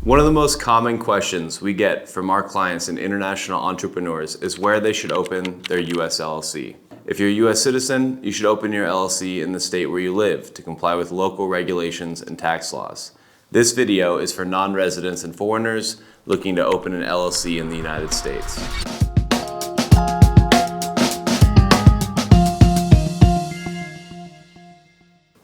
One of the most common questions we get from our clients and international entrepreneurs is where they should open their US LLC. If you're a US citizen, you should open your LLC in the state where you live to comply with local regulations and tax laws. This video is for non-residents and foreigners looking to open an LLC in the United States.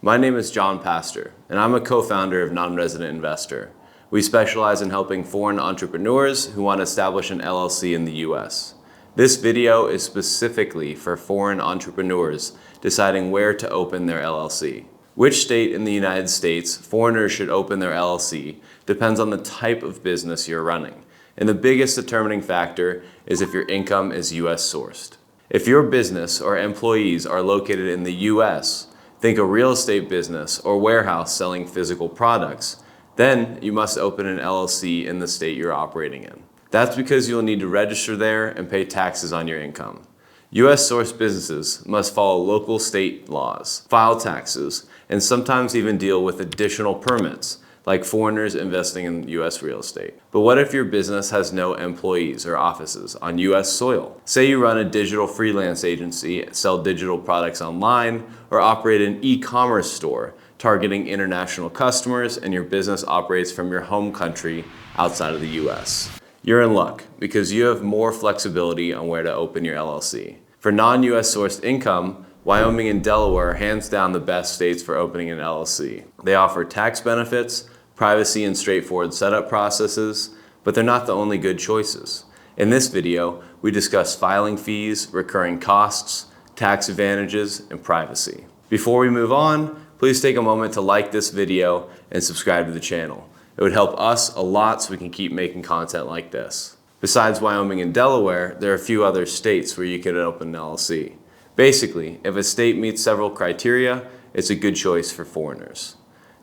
My name is John Pastre, and I'm a co-founder of Nonresident Investor. We specialize in helping foreign entrepreneurs who want to establish an LLC in the US. This video is specifically for foreign entrepreneurs deciding where to open their LLC. Which state in the United States foreigners should open their LLC depends on the type of business you're running. And the biggest determining factor is if your income is US sourced. If your business or employees are located in the US, think a real estate business or warehouse selling physical products, then you must open an LLC in the state you're operating in. That's because you'll need to register there and pay taxes on your income. US sourced businesses must follow local state laws, file taxes, and sometimes even deal with additional permits, like foreigners investing in US real estate. But what if your business has no employees or offices on US soil? Say you run a digital freelance agency, sell digital products online, or operate an e-commerce store targeting international customers, and your business operates from your home country outside of the US. You're in luck because you have more flexibility on where to open your LLC. For non-US sourced income, Wyoming and Delaware are hands down the best states for opening an LLC. They offer tax benefits, privacy, and straightforward setup processes, but they're not the only good choices. In this video, we discuss filing fees, recurring costs, tax advantages, and privacy. Before we move on, please take a moment to like this video and subscribe to the channel. It would help us a lot so we can keep making content like this. Besides Wyoming and Delaware, there are a few other states where you can open an LLC. Basically, if a state meets several criteria, it's a good choice for foreigners.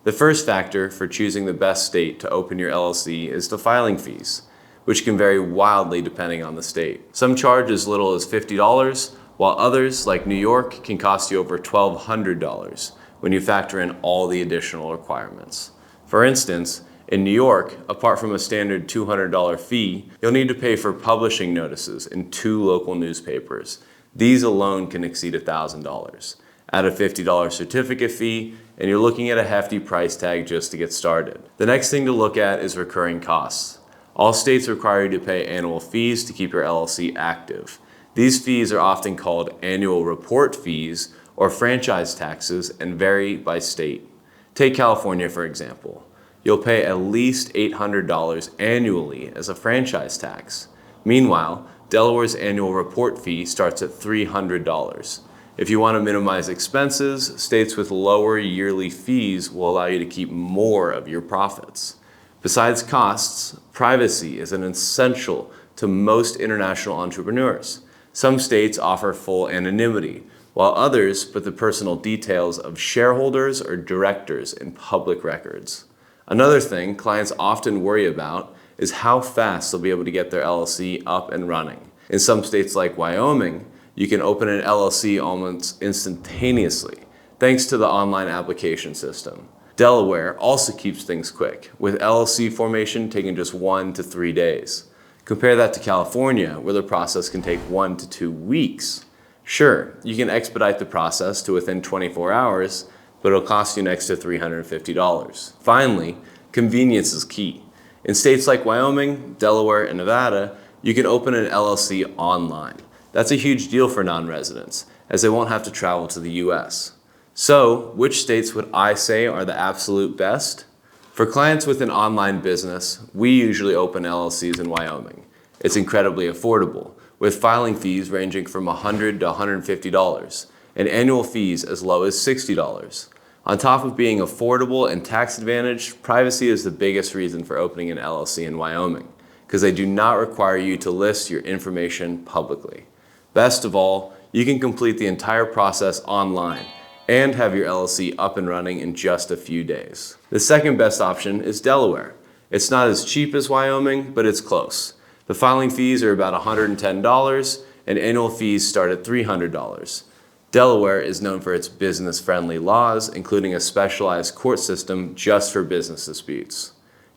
The first factor for choosing the best state to open your LLC is the filing fees, which can vary wildly depending on the state. Some charge as little as $50, while others, like New York, can cost you over $1,200 when you factor in all the additional requirements. For instance, in New York, apart from a standard $200 fee, you'll need to pay for publishing notices in 2 local newspapers. These alone can exceed $1,000. Add a $50 certificate fee, and you're looking at a hefty price tag just to get started. The next thing to look at is recurring costs. All states require you to pay annual fees to keep your LLC active. These fees are often called annual report fees or franchise taxes and vary by state. Take California, for example. You'll pay at least $800 annually as a franchise tax. Meanwhile, Delaware's annual report fee starts at $300. If you want to minimize expenses, states with lower yearly fees will allow you to keep more of your profits. Besides costs, privacy is an essential to most international entrepreneurs. Some states offer full anonymity, while others put the personal details of shareholders or directors in public records. Another thing clients often worry about is how fast they'll be able to get their LLC up and running. In some states like Wyoming, you can open an LLC almost instantaneously, thanks to the online application system. Delaware also keeps things quick, with LLC formation taking just 1 to 3 days. Compare that to California, where the process can take 1 to 2 weeks. Sure, you can expedite the process to within 24 hours, but it'll cost you next to $350. Finally, convenience is key. In states like Wyoming, Delaware, and Nevada, you can open an LLC online. That's a huge deal for non-residents, as they won't have to travel to the US. So, which states would I say are the absolute best? For clients with an online business, we usually open LLCs in Wyoming. It's incredibly affordable, with filing fees ranging from $100 to $150, and annual fees as low as $60. On top of being affordable and tax advantaged, privacy is the biggest reason for opening an LLC in Wyoming, because they do not require you to list your information publicly. Best of all, you can complete the entire process online and have your LLC up and running in just a few days. The second best option is Delaware. It's not as cheap as Wyoming, but it's close. The filing fees are about $110 and annual fees start at $300. Delaware is known for its business-friendly laws, including a specialized court system just for business disputes.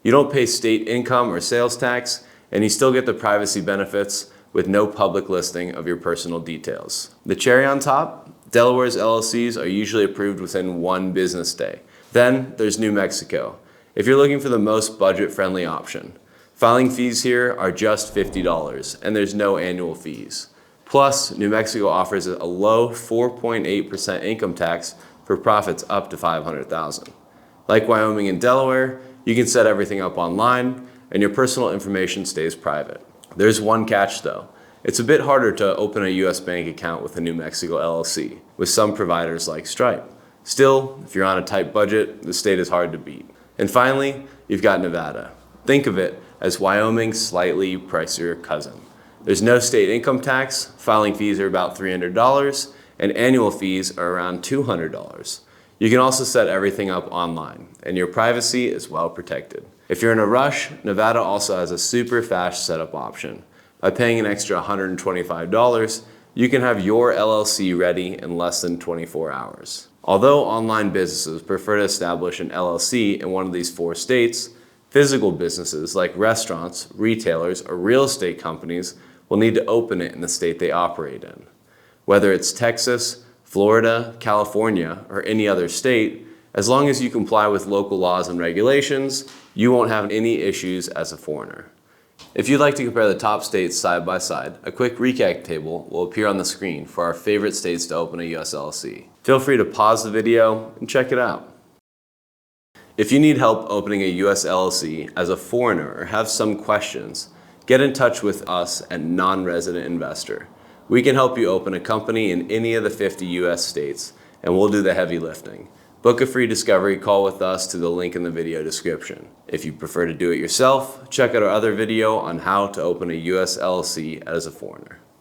You don't pay state income or sales tax, and you still get the privacy benefits with no public listing of your personal details. The cherry on top, Delaware's LLCs are usually approved within 1 business day. Then there's New Mexico. If you're looking for the most budget-friendly option, filing fees here are just $50, and there's no annual fees. Plus, New Mexico offers a low 4.8% income tax for profits up to $500,000. Like Wyoming and Delaware, you can set everything up online, and your personal information stays private. There's one catch though. It's a bit harder to open a US bank account with a New Mexico LLC, with some providers like Stripe. Still, if you're on a tight budget, the state is hard to beat. And finally, you've got Nevada. Think of it as Wyoming's slightly pricier cousin. There's no state income tax, filing fees are about $300, and annual fees are around $200. You can also set everything up online, and your privacy is well protected. If you're in a rush, Nevada also has a super fast setup option. By paying an extra $125, you can have your LLC ready in less than 24 hours. Although online businesses prefer to establish an LLC in one of these 4 states, physical businesses like restaurants, retailers, or real estate companies will need to open it in the state they operate in. Whether it's Texas, Florida, California, or any other state, as long as you comply with local laws and regulations, you won't have any issues as a foreigner. If you'd like to compare the top states side by side, a quick recap table will appear on the screen for our favorite states to open a US LLC. Feel free to pause the video and check it out. If you need help opening a US LLC as a foreigner or have some questions, get in touch with us at Nonresident Investor. We can help you open a company in any of the 50 US states, and we'll do the heavy lifting. Book a free discovery call with us to the link in the video description. If you prefer to do it yourself, check out our other video on how to open a US LLC as a foreigner.